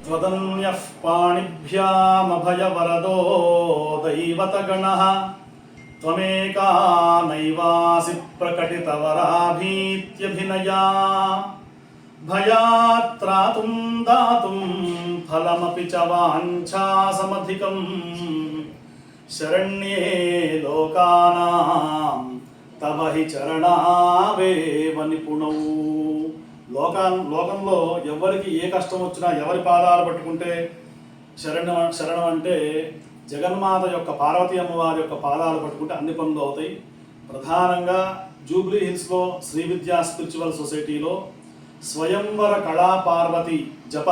त्वदन्यः पाणिभ्यामभयवरदो दैवतगणः त्वमेका नैवासि प्रकटितवराभीत्यभिनया भयात्त्रातुं दातुं फलमपि च वाञ्छासमधिकं शरण्ये लोकानां तव हि चरणावेव निपुणौ। లోకంలో ఎవరికి ఏ కష్టం వచ్చినా ఎవరి పాదాలు పట్టుకుంటే శరణం అంటే జగన్మాత యొక్క పార్వతీ అమ్మవారి యొక్క పాదాలు పట్టుకుంటే అన్ని పనులు అవుతాయి. ప్రధానంగా జూబ్లీ హిల్స్లో శ్రీ విద్యా స్పిరిచువల్ సొసైటీలో స్వయంవర కళా పార్వతి జప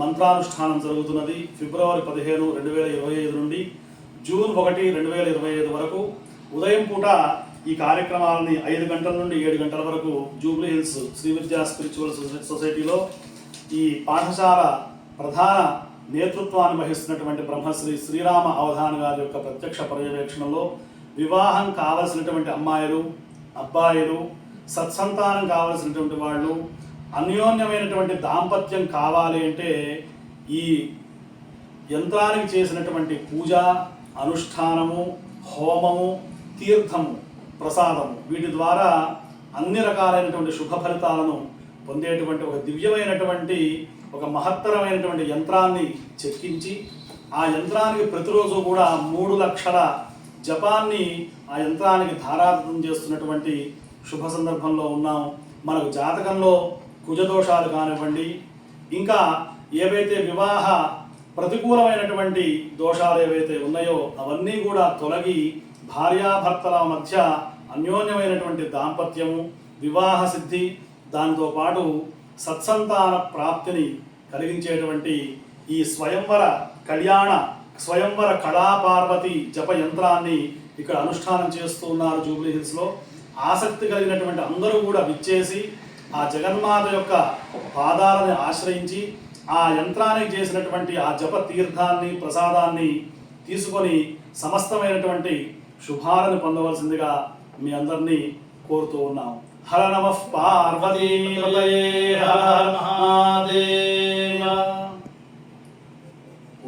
మంత్రానుష్ఠానం జరుగుతున్నది. ఫిబ్రవరి 15, 2025 నుండి జూన్ 1, 2025 వరకు ఉదయం పూట ఈ కార్యక్రమాలని 5 గంటల నుండి 7 గంటల వరకు జూబ్లీ హిల్స్ శ్రీ విద్యా స్పిరిచువల్ సొసైటీలో ఈ పాఠశాల ప్రధాన నేతృత్వాన్ని వహిస్తున్నటువంటి బ్రహ్మశ్రీ శ్రీరామ అవధాన్ గారి యొక్క ప్రత్యక్ష పర్యవేక్షణలో వివాహం కావలసినటువంటి అమ్మాయిలు అబ్బాయిలు, సత్సంతానం కావలసినటువంటి వాళ్ళు, అన్యోన్యమైనటువంటి దాంపత్యం కావాలి అంటే ఈ యంత్రానికి చేసినటువంటి పూజ, అనుష్ఠానము, హోమము, తీర్థము, ప్రసాదము వీటి ద్వారా అన్ని రకాలైనటువంటి శుభ ఫలితాలను పొందేటువంటి ఒక దివ్యమైనటువంటి ఒక మహత్తరమైనటువంటి యంత్రాన్ని చెక్కించి ఆ యంత్రానికి ప్రతిరోజు కూడా 3 లక్షల జపాన్ని ఆ యంత్రానికి ధారాదత్తం చేస్తున్నటువంటి శుభ సందర్భంలో ఉన్నాం. మనకు జాతకంలో కుజదోషాలు కానివ్వండి, ఇంకా ఏవైతే వివాహ ప్రతికూలమైనటువంటి దోషాలు ఏవైతే ఉన్నాయో అవన్నీ కూడా తొలగి భార్యాభర్తల మధ్య అన్యోన్యమైనటువంటి దాంపత్యము, వివాహ సిద్ధి, దాంతో పాటు సత్సంతాన ప్రాప్తిని కలిగించేటువంటి ఈ స్వయంవర కళాపార్వతి జప యంత్రాన్ని ఇక్కడ అనుష్ఠానం చేస్తూ ఉన్నారు జూబ్లీ హిల్స్లో. ఆసక్తి కలిగినటువంటి అందరూ కూడా విచ్చేసి ఆ జగన్మాత యొక్క పాదాలని ఆశ్రయించి ఆ యంత్రానికి చేసినటువంటి ఆ జప తీర్థాన్ని, ప్రసాదాన్ని తీసుకొని సమస్తమైనటువంటి శుభాలను పొందవలసిందిగా మీ అందరినీ కోరుతూ ఉన్నాం. హర నమః పార్వతీ పతయే హర మహాదేవ.